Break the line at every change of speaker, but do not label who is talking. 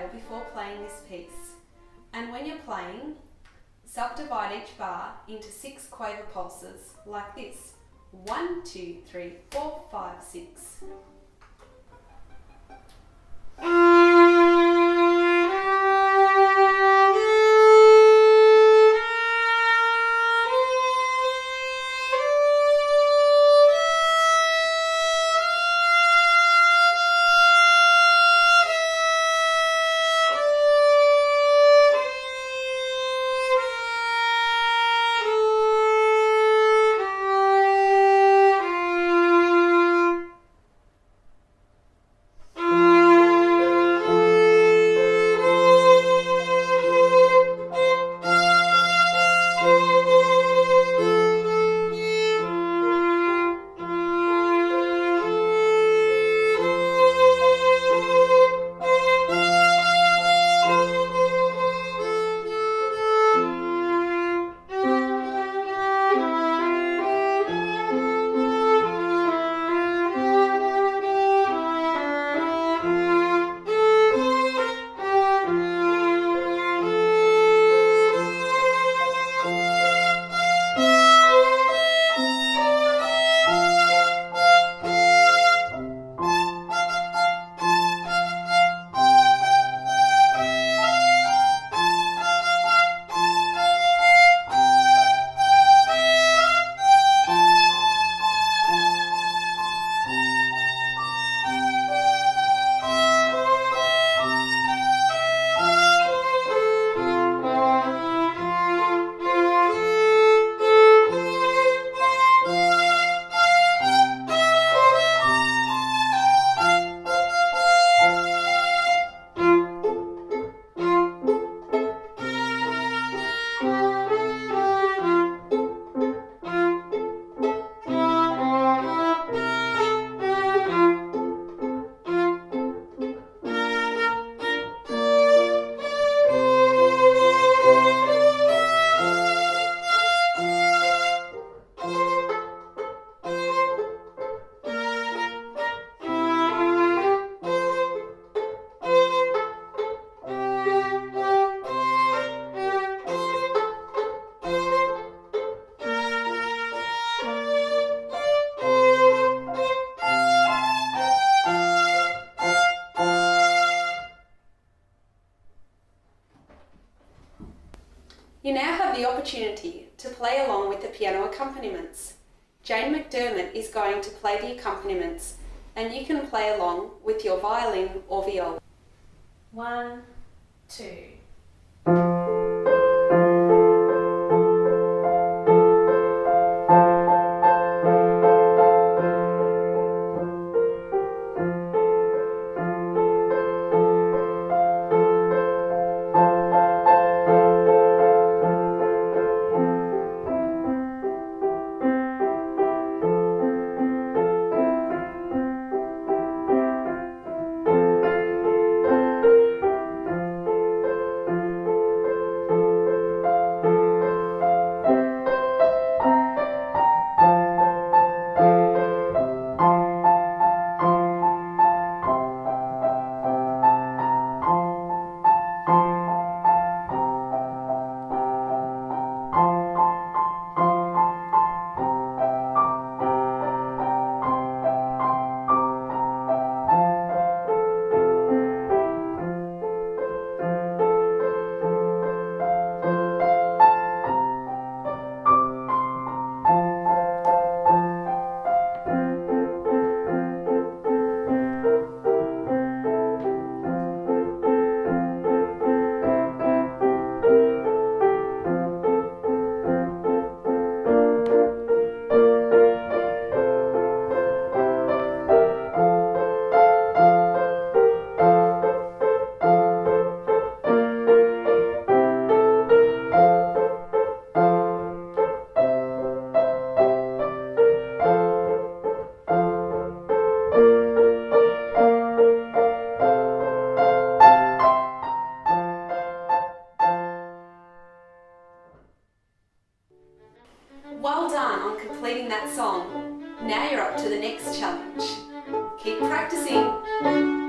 scale before playing this piece. And when you're playing, subdivide each bar into 6 quaver pulses like this. 1, 2, 3, 4, 5, 6. You now have the opportunity to play along with the piano accompaniments. Jane McDermott is going to play the accompaniments, and you can play along with your violin or viola.
1, 2.
Well done on completing that song. Now you're up to the next challenge. Keep practicing.